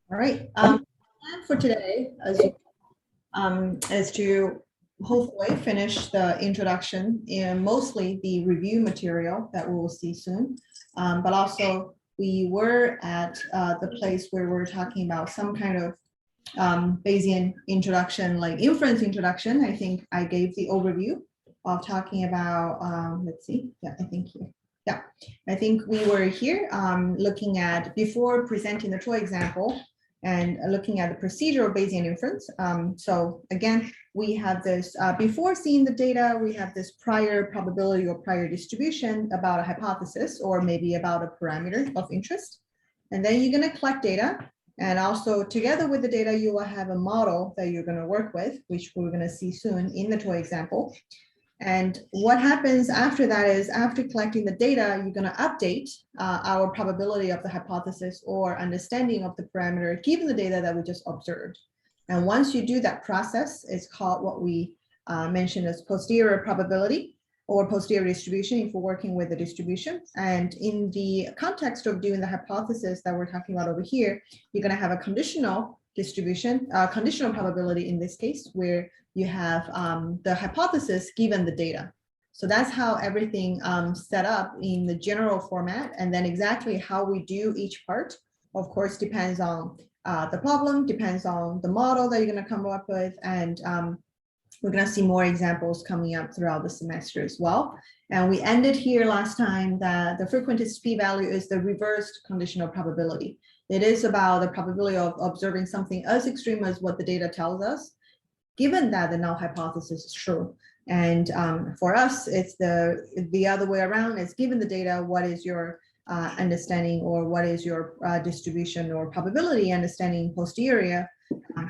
All right. Plan for today is to hopefully finish the introduction and mostly the review material that we will see soon. But also we were at the place where we're talking about some kind of Bayesian introduction, like inference introduction. I think I gave the overview of talking about, let's see, yeah, I think here. Yeah, I think we were here looking at, before presenting the toy example, and looking at the procedure of Bayesian inference. So again, we have this, before seeing the data, we have this prior probability or prior distribution about a hypothesis, or maybe about a parameter of interest. And then you're going to collect data. And also together with the data, you will have a model that you're going to work with, which we're going to see soon in the toy example. And what happens after that is, after collecting the data, you're going to update our probability of the hypothesis or understanding of the parameter given the data that we just observed. And once you do that process, it's called what we mentioned as posterior probability or posterior distribution if we're working with the distribution. And in the context of doing the hypothesis that we're talking about over here, you're going to have a conditional distribution, conditional probability in this case, where you have the hypothesis given the data. So that's how everything set up in the general format. And then exactly how we do each part, of course, depends on the problem, depends on the model that you're going to come up with. And we're going to see more examples coming up throughout the semester as well. And we ended here last time that the frequentist p-value is the reversed conditional probability. It is about the probability of observing something as extreme as what the data tells us, given that the null hypothesis is true. And for us, it's the other way around. It's given the data, what is your understanding, or what is your distribution or probability understanding posterior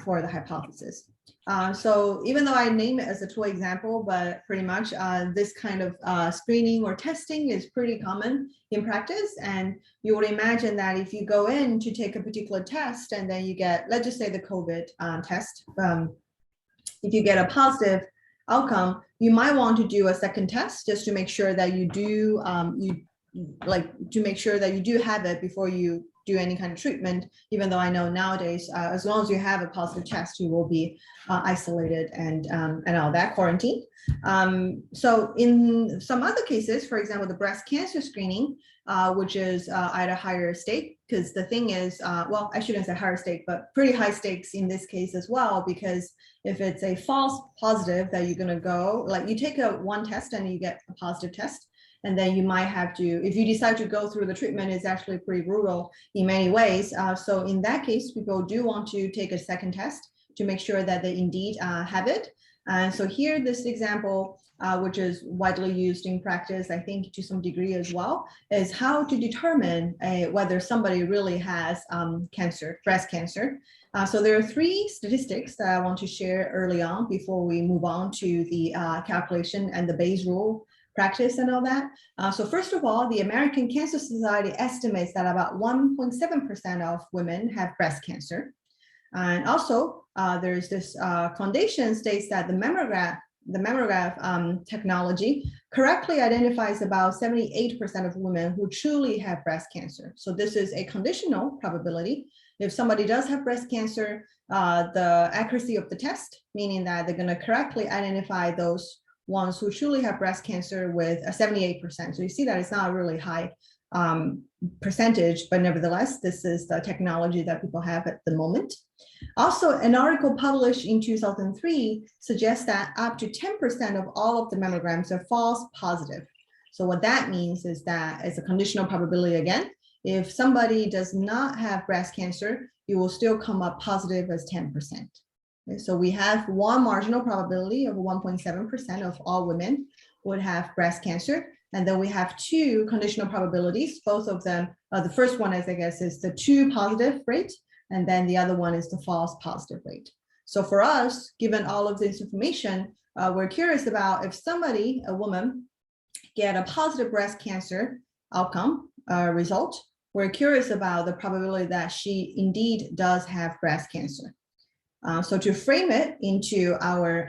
for the hypothesis. So even though I name it as a toy example, but pretty much this kind of screening or testing is pretty common in practice. And you would imagine that if you go in to take a particular test and then you get, let's just say the COVID test, if you get a positive outcome, you might want to do a second test just to make sure that you do, to make sure that you do have it before you do any kind of treatment, even though I know nowadays, as long as you have a positive test, you will be isolated and all that, quarantine. So in some other cases, for example, the breast cancer screening, which is at a higher stake, because the thing is, well, I shouldn't say higher stake, but pretty high stakes in this case as well, because if it's a false positive that you're gonna go, like you take one test and you get a positive test, and then you might have to, if you decide to go through the treatment, it's actually pretty brutal in many ways. So in that case, people do want to take a second test to make sure that they indeed have it. And so here, this example, which is widely used in practice, I think to some degree as well, is how to determine whether somebody really has cancer, breast cancer. So there are three statistics that I want to share early on before we move on to the calculation and the Bayes rule practice and all that. So first of all, the American Cancer Society estimates that about 1.7% of women have breast cancer. And also there's this foundation states that the mammograph technology correctly identifies about 78% of women who truly have breast cancer. So this is a conditional probability. If somebody does have breast cancer, the accuracy of the test, meaning that they're going to correctly identify those ones who truly have breast cancer with a 78%. So you see that it's not a really high percentage, but nevertheless, this is the technology that people have at the moment. Also, an article published in 2003 suggests that up to 10% of all of the mammograms are false positive. So what that means is that it's a conditional probability again. If somebody does not have breast cancer, you will still come up positive as 10%. Okay, so we have one marginal probability of 1.7% of all women would have breast cancer. And then we have two conditional probabilities, both of them. The first one is, I guess, is the true positive rate. And then the other one is the false positive rate. So for us, given all of this information, we're curious about if somebody, a woman, get a positive breast cancer outcome result, we're curious about the probability that she indeed does have breast cancer. So to frame it into our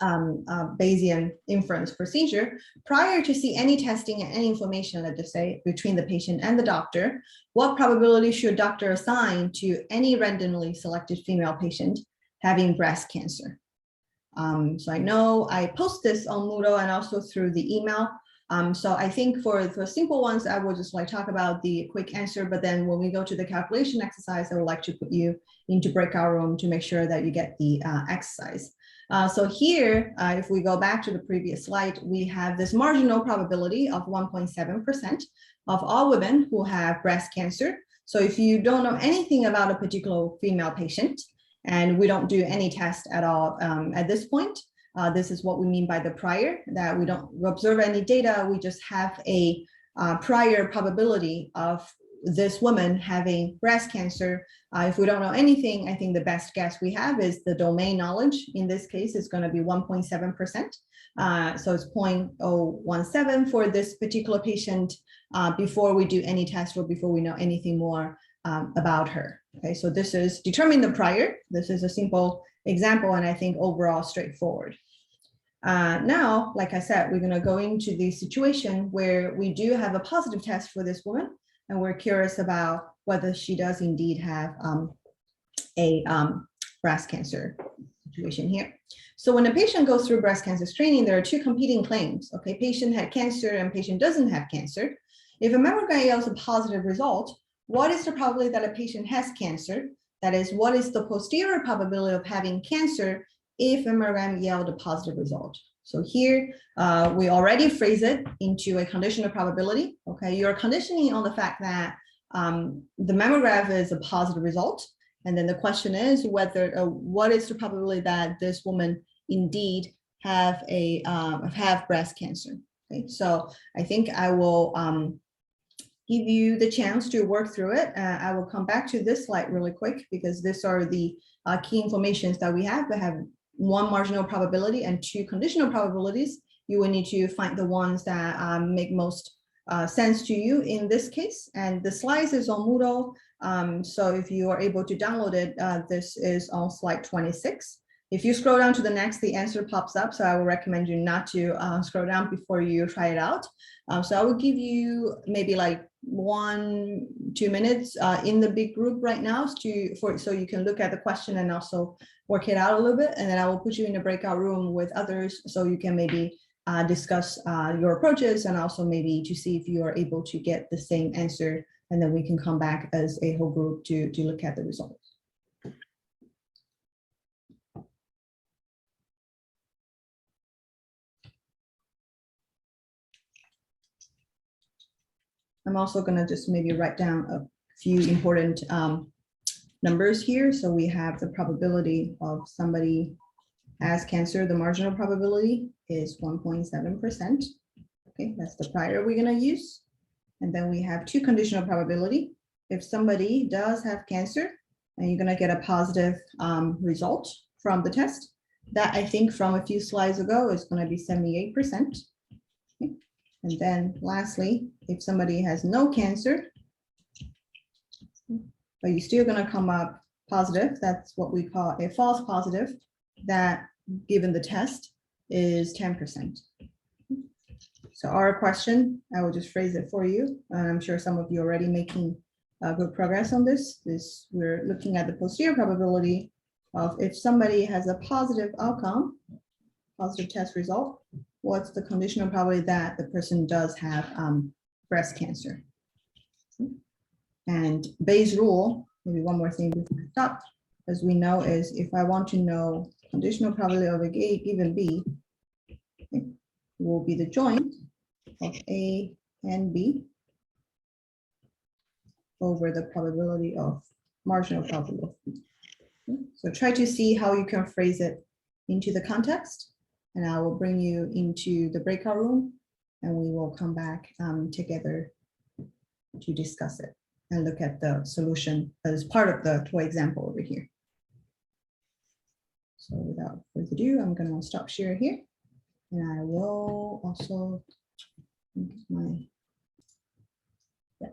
Bayesian inference procedure, prior to see any testing and any information, let's just say, between the patient and the doctor, what probability should doctor assign to any randomly selected female patient having breast cancer? So I know I post this on Moodle and also through the email. So I think for simple ones, I will just like talk about the quick answer, but then when we go to the calculation exercise, I would like to put you into breakout room to make sure that you get the exercise. So here, if we go back to the previous slide, we have this marginal probability of 1.7% of all women who have breast cancer. So if you don't know anything about a particular female patient, and we don't do any test at all at this point, this is what we mean by the prior, that we don't observe any data, we just have a prior probability of this woman having breast cancer. If we don't know anything, I think the best guess we have is the domain knowledge. In this case, it's going to be 1.7%. So it's 0.017 for this particular patient before we do any test or before we know anything more about her. Okay, so this is determine the prior. This is a simple example, and I think overall straightforward. Now, like I said, we're going to go into the situation where we do have a positive test for this woman, and we're curious about whether she does indeed have a breast cancer situation here. So when a patient goes through breast cancer screening, there are two competing claims. Okay, patient had cancer and patient doesn't have cancer. If a mammogram yields a positive result, what is the probability that a patient has cancer? That is, what is the posterior probability of having cancer if a mammogram yields a positive result? So here, we already phrase it into a conditional probability. Okay, you're conditioning on the fact that the mammograph is a positive result. And then the question is whether, what is the probability that this woman indeed have breast cancer? Okay, so I think I will give you the chance to work through it. I will come back to this slide really quick because these are the key informations that we have. We have one marginal probability and two conditional probabilities. You will need to find the ones that make most sense to you in this case. And the slides is on Moodle. So if you are able to download it, this is on slide 26. If you scroll down to the next, the answer pops up. So I will recommend you not to scroll down before you try it out. So I will give you maybe like 1-2 minutes in the big group right now so you can look at the question and also work it out a little bit. And then I will put you in a breakout room with others so you can maybe discuss your approaches and also maybe to see if you are able to get the same answer. And then we can come back as a whole group to look at the results. I'm also going to just maybe write down a few important numbers here. So we have the probability of somebody has cancer. The marginal probability is 1.7%. Okay, that's the prior we're going to use. And then we have two conditional probability. If somebody does have cancer and you're going to get a positive result from the test, that I think from a few slides ago is going to be 78%. Okay. And then lastly, if somebody has no cancer, but you're still going to come up positive, that's what we call a false positive, that given the test is 10%. So our question, I will just phrase it for you. I'm sure some of you are already making good progress on this. We're looking at the posterior probability of if somebody has a positive outcome, positive test result, what's the conditional probability that the person does have breast cancer? And Bayes' rule, maybe one more thing before we stop, as we know, is if I want to know conditional probability of a given B, okay, will be the joint of A and B over the probability of marginal probability of B. Okay, so try to see how you can phrase it into the context, and I will bring you into the breakout room and we will come back together to discuss it and look at the solution as part of the toy example over here. So without further ado, I'm going to stop share here, and I will also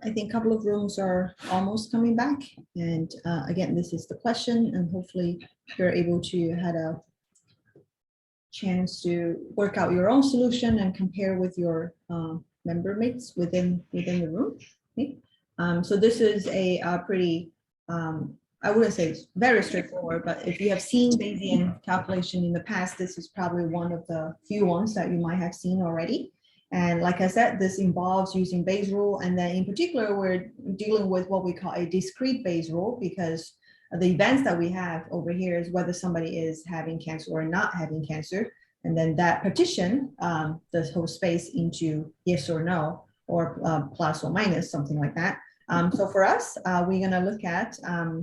I think a couple of rooms are almost coming back. And again, this is the question, and hopefully you're able to have a chance to work out your own solution and compare with your member mates within the room. Okay? So this is a pretty, I wouldn't say it's very straightforward, but if you have seen Bayesian calculation in the past, this is probably one of the few ones that you might have seen already. And like I said, this involves using Bayes rule. And then in particular, we're dealing with what we call a discrete Bayes rule, because the events that we have over here is whether somebody is having cancer or not having cancer. And then that partition the whole space into yes or no, or plus or minus, something like that. So for us, we're going to look at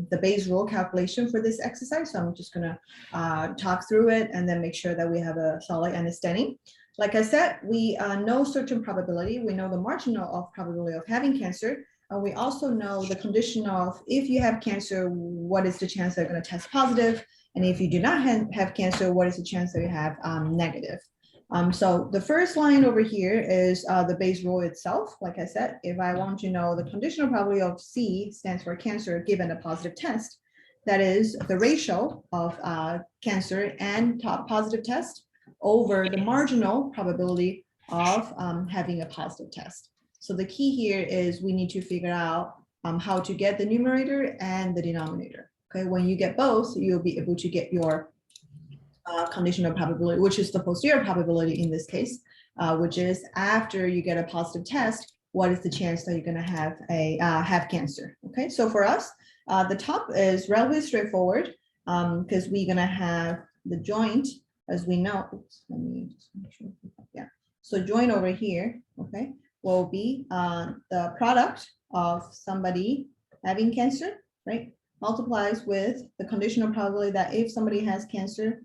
the Bayes rule calculation for this exercise. So I'm just going to talk through it and then make sure that we have a solid understanding. Like I said, we know certain probability. We know the marginal of probability of having cancer. We also know the condition of if you have cancer, what is the chance they're going to test positive? And if you do not have cancer, what is the chance that you have negative? So the first line over here is the Bayes rule itself. Like I said, if I want to know the conditional probability of C stands for cancer given a positive test, that is the ratio of cancer and positive test over the marginal probability of having a positive test. So the key here is we need to figure out how to get the numerator and the denominator. Okay, when you get both, you'll be able to get your conditional probability, which is the posterior probability in this case, which is after you get a positive test, what is the chance that you're going to have cancer? Okay, so for us, the top is relatively straightforward because we're going to have the joint, as we know. Oops, let me just make sure. Yeah, so joint over here, okay, will be the product of somebody having cancer, right? Multiplies with the conditional probability that if somebody has cancer,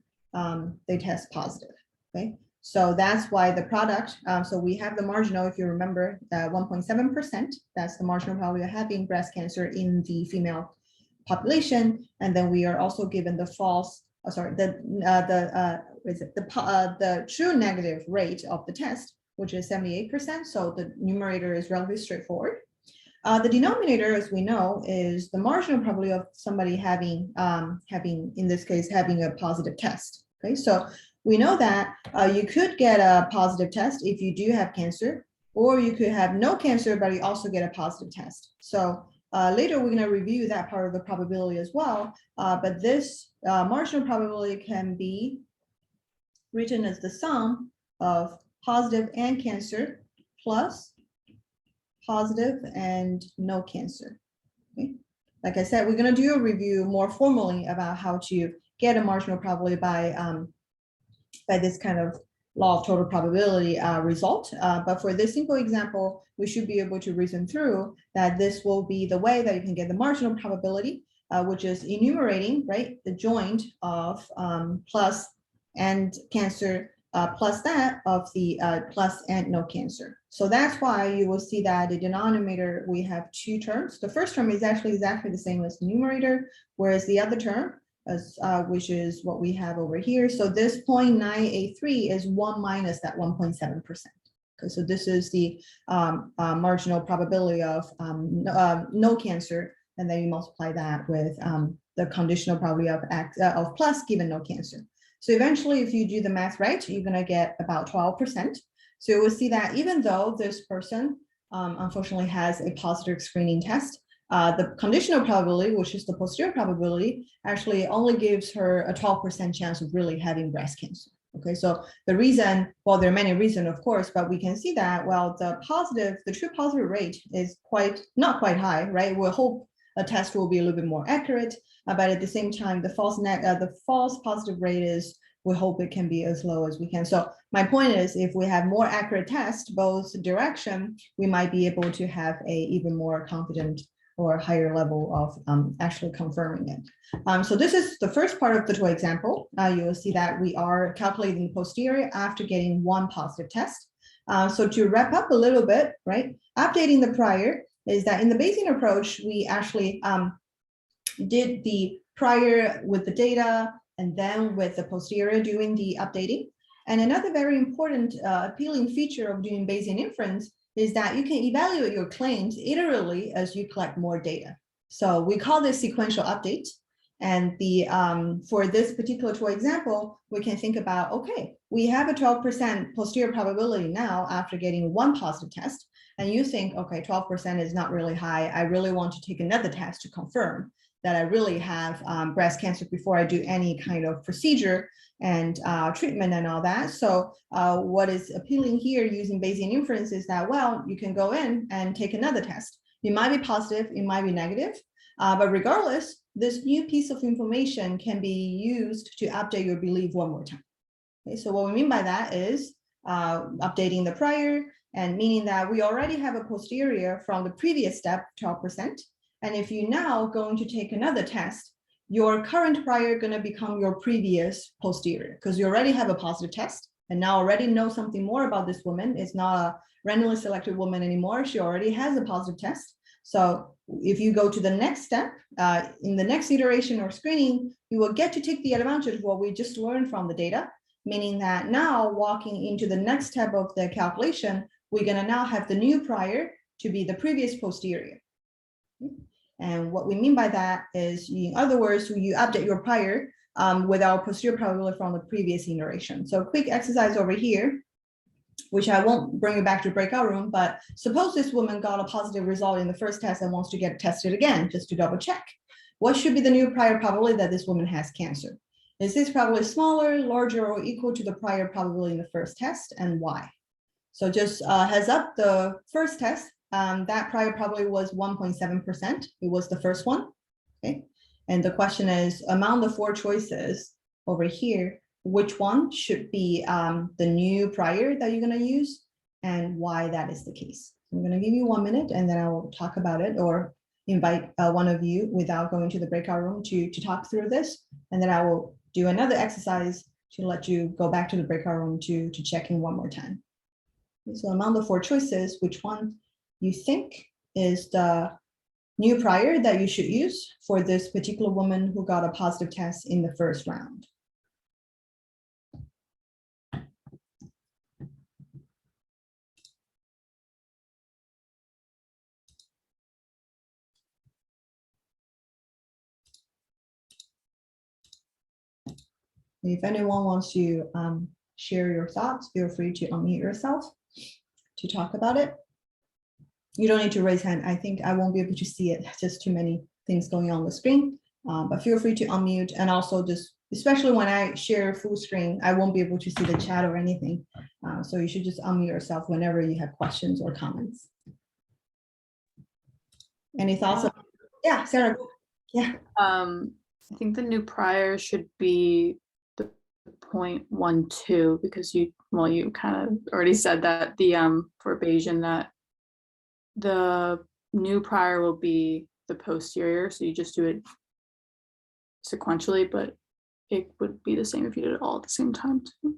they test positive, okay? So that's why the product, so we have the marginal, if you remember, 1.7%, that's the marginal probability of having breast cancer in the female population. And then we are also given the false, the true negative rate of the test, which is 78%. So the numerator is relatively straightforward. The denominator, as we know, is the marginal probability of somebody having, in this case, having a positive test. Okay, so we know that you could get a positive test if you do have cancer, or you could have no cancer, but you also get a positive test. So later we're going to review that part of the probability as well. But this marginal probability can be written as the sum of positive and cancer plus positive and no cancer. Okay. Like I said, we're going to do a review more formally about how to get a marginal probability by this kind of law of total probability result. But for this simple example, we should be able to reason through that this will be the way that you can get the marginal probability, which is enumerating, right, the joint of plus and cancer plus that of the plus and no cancer. So that's why you will see that the denominator, we have two terms. The first term is actually exactly the same as the numerator, whereas the other term, which is what we have over here. So this 0.983 is 1 minus that 1.7%. Okay, so this is the marginal probability of no cancer, and then you multiply that with the conditional probability of plus given no cancer. So eventually, if you do the math right, you're going to get about 12%. So you will see that even though this person unfortunately has a positive screening test, the conditional probability, which is the posterior probability, actually only gives her a 12% chance of really having breast cancer. Okay, so the reason, well, there are many reasons, of course, but we can see that, well, the true positive rate is not quite high, right? We'll hope a test will be a little bit more accurate, but at the same time, the false positive rate is, we hope it can be as low as we can. So my point is, if we have more accurate tests, both direction, we might be able to have a even more confident or higher level of actually confirming it. So this is the first part of the toy example. You will see that we are calculating the posterior after getting one positive test. So to wrap up a little bit, right, updating the prior is that in the Bayesian approach, we actually did the prior with the data and then with the posterior doing the updating. And another very important appealing feature of doing Bayesian inference is that you can evaluate your claims iteratively as you collect more data. So we call this sequential update. And for this particular toy example, we can think about, okay, we have a 12% posterior probability now after getting one positive test. And you think, okay, 12% is not really high. I really want to take another test to confirm that I really have breast cancer before I do any kind of procedure and treatment and all that. So what is appealing here using Bayesian inference is that, well, you can go in and take another test. It might be positive, it might be negative, but regardless, this new piece of information can be used to update your belief one more time. Okay, so what we mean by that is updating the prior, and meaning that we already have a posterior from the previous step, 12%. And if you now going to take another test, your current prior going to become your previous posterior, because you already have a positive test and now already know something more about this woman. It's not a randomly selected woman anymore. She already has a positive test. So if you go to the next step, in the next iteration or screening, you will get to take the advantage of what we just learned from the data, meaning that now walking into the next step of the calculation, we're going to now have the new prior to be the previous posterior. And what we mean by that is, in other words, you update your prior with our posterior probability from the previous iteration. So quick exercise over here, which I won't bring you back to breakout room, but suppose this woman got a positive result in the first test and wants to get tested again, just to double check. What should be the new prior probability that this woman has cancer? Is this probably smaller, larger, or equal to the prior probability in the first test, and why? So just heads up, the first test, that prior probability was 1.7%. It was the first one, okay? And the question is, among the four choices over here, which one should be the new prior that you're going to use, and why that is the case? I'm going to give you 1 minute, and then I will talk about it, or invite one of you without going to the breakout room to talk through this, and then I will do another exercise to let you go back to the breakout room to check in one more time. So among the four choices, which one you think is the new prior that you should use for this particular woman who got a positive test in the first round? If anyone wants to share your thoughts, feel free to unmute yourself to talk about it. You don't need to raise hand. I think I won't be able to see it. Just too many things going on the screen. But feel free to unmute, and also just, especially when I share full screen, I won't be able to see the chat or anything. So you should just unmute yourself whenever you have questions or comments. Any thoughts? Yeah, Sarah. Yeah. I think the new prior should be the 0.12, because you kind of already said that for Bayesian that the new prior will be the posterior, so you just do it sequentially, but it would be the same if you did it all at the same time too.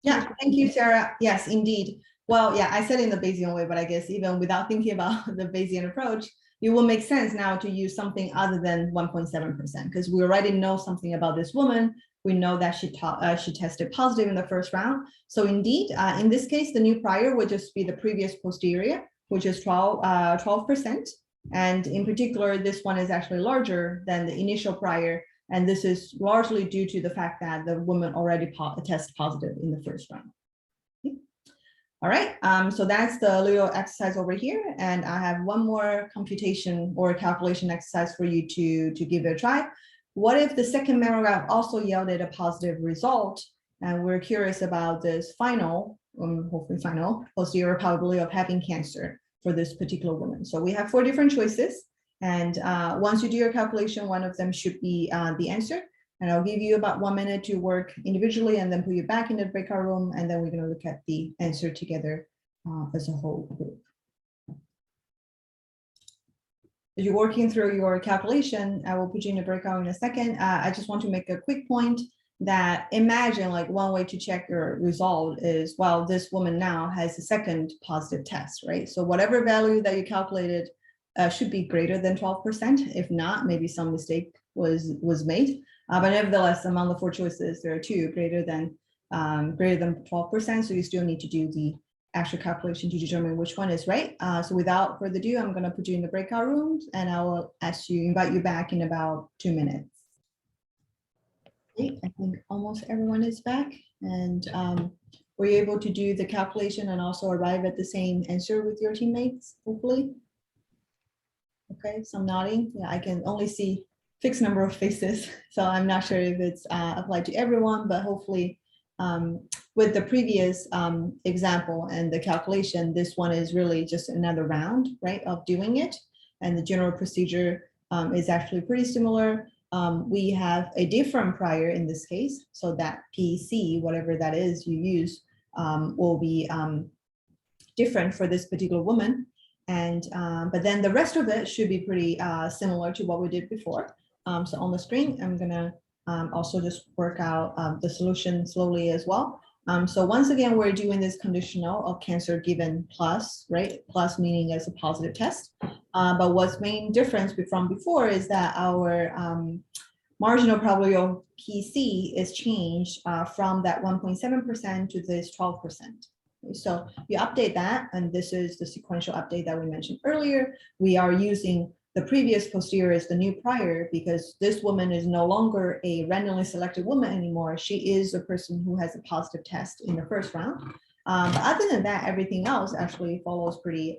Yeah, thank you, Sarah. Yes, indeed. Well, yeah, I said in the Bayesian way, but I guess even without thinking about the Bayesian approach, it will make sense now to use something other than 1.7%, because we already know something about this woman. We know that she tested positive in the first round. So indeed, in this case, the new prior would just be the previous posterior, which is 12%. And in particular, this one is actually larger than the initial prior. And this is largely due to the fact that the woman already tested positive in the first round. Okay. All right, so that's the little exercise over here. And I have one more computation or calculation exercise for you to give it a try. What if the second mammogram also yielded a positive result? And we're curious about this final, hopefully final, posterior probability of having cancer for this particular woman. So we have 4 different choices. And once you do your calculation, one of them should be the answer. And I'll give you about 1 minute to work individually and then put you back in the breakout room. And then we're going to look at the answer together as a whole group. As you're working through your calculation, I will put you in the breakout in a second. I just want to make a quick point that imagine like one way to check your result is, well, this woman now has a second positive test, right? So whatever value that you calculated should be greater than 12%. If not, maybe some mistake was made. But nevertheless, among the 4 choices, there are 2 greater than 12%. So you still need to do the actual calculation to determine which one is right. So without further ado, I'm going to put you in the breakout rooms, and I will invite you back in about 2 minutes. Okay, I think almost everyone is back, and were you able to do the calculation and also arrive at the same answer with your teammates, hopefully? Okay, some nodding. Yeah, I can only see fixed number of faces, so I'm not sure if it's applied to everyone, but hopefully with the previous example and the calculation, this one is really just another round, right, of doing it. And the general procedure is actually pretty similar. We have a different prior in this case, so that PC, whatever that is you use, will be different for this particular woman. And but then the rest of it should be pretty similar to what we did before. So on the screen, I'm gonna also just work out the solution slowly as well. So once again, we're doing this conditional of cancer given plus, right? Plus meaning as a positive test. But what's main difference from before is that our marginal probability of PC is changed from that 1.7% to this 12%. So you update that, and this is the sequential update that we mentioned earlier. We are using the previous posterior as the new prior because this woman is no longer a randomly selected woman anymore. She is a person who has a positive test in the first round. But other than that, everything else actually follows pretty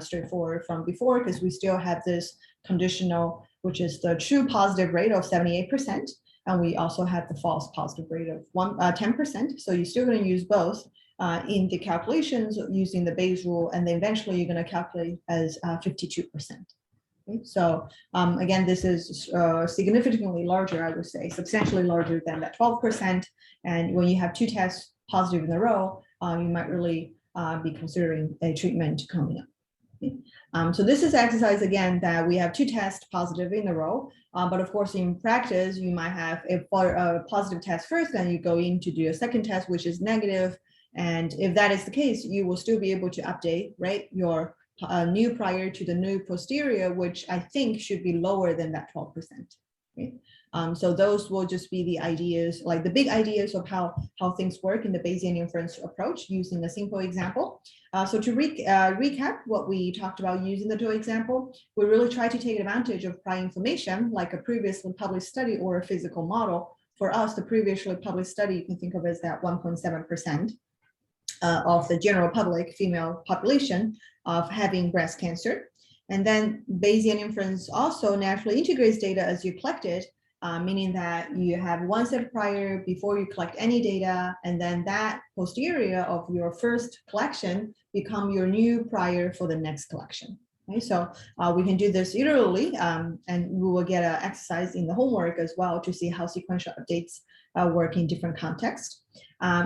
straightforward from before because we still have this conditional, which is the true positive rate of 78%. And we also have the false positive rate of 10%. So you're still going to use both in the calculations using the Bayes rule, and then eventually you're going to calculate as 52%. Okay? So again, this is significantly larger, I would say, substantially larger than that 12%. And when you have two tests positive in a row, you might really be considering a treatment coming up. Okay? So this is exercise again that we have two tests positive in a row, but of course in practice you might have a positive test first, then you go in to do a second test which is negative. And if that is the case, you will still be able to update, right, your new prior to the new posterior, which I think should be lower than that 12%. Okay? So those will just be the ideas, like the big ideas of how things work in the Bayesian inference approach using a simple example. So to recap what we talked about using the TOE example, we really try to take advantage of prior information like a previously published study or a physical model. For us, the previously published study, you can think of as that 1.7%. Of the general public female population of having breast cancer. And then Bayesian inference also naturally integrates data as you collect it, meaning that you have one set prior before you collect any data, and then that posterior of your first collection become your new prior for the next collection. Okay, so we can do this iteratively, and we will get an exercise in the homework as well to see how sequential updates work in different contexts.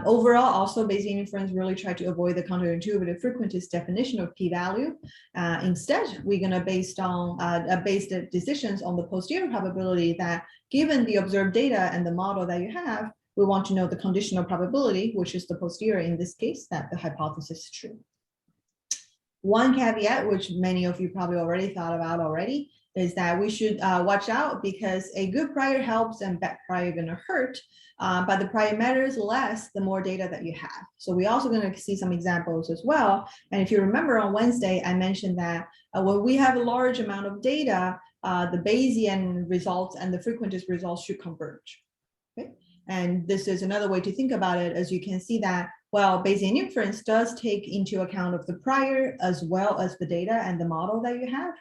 Overall, also Bayesian inference really try to avoid the counterintuitive frequentist definition of p-value. Instead, we're going to base the decisions on the posterior probability that given the observed data and the model that you have, we want to know the conditional probability, which is the posterior in this case, that the hypothesis is true. One caveat, which many of you probably already thought about already, is that we should watch out because a good prior helps and bad prior going to hurt, but the prior matters less the more data that you have. So we're also going to see some examples as well. And if you remember on Wednesday, I mentioned that when we have a large amount of data, the Bayesian results and the frequentist results should converge. Okay? And this is another way to think about it, as you can see that, well, Bayesian inference does take into account of the prior as well as the data and the model that you have.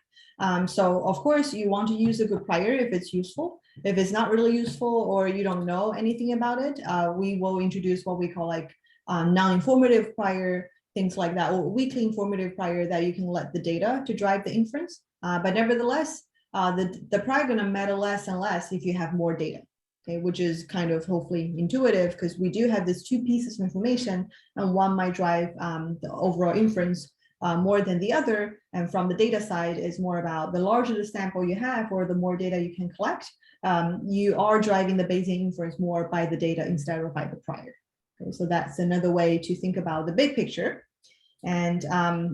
So of course you want to use a good prior if it's useful. If it's not really useful or you don't know anything about it, we will introduce what we call like non-informative prior, things like that, or weakly informative prior that you can let the data to drive the inference. But nevertheless, the prior going to matter less and less if you have more data. Okay, which is kind of hopefully intuitive because we do have these two pieces of information and one might drive the overall inference more than the other. And from the data side is more about the larger the sample you have or the more data you can collect, you are driving the Bayesian inference more by the data instead of by the prior. Okay, so that's another way to think about the big picture. And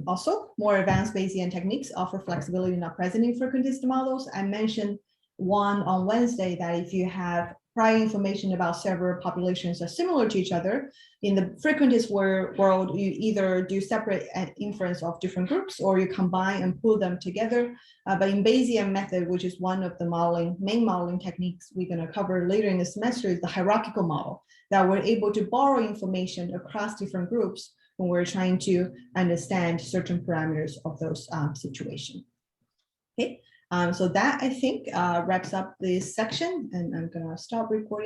also more advanced Bayesian techniques offer flexibility not present in frequentist models. I mentioned one on Wednesday that if you have prior information about several populations are similar to each other. In the frequentist world, you either do separate inference of different groups or you combine and pull them together. But in Bayesian method, which is one of the main modeling techniques we're going to cover later in the semester, is the hierarchical model, that we're able to borrow information across different groups when we're trying to understand certain parameters of those situations. Okay, so that I think wraps up this section, and I'm going to stop recording.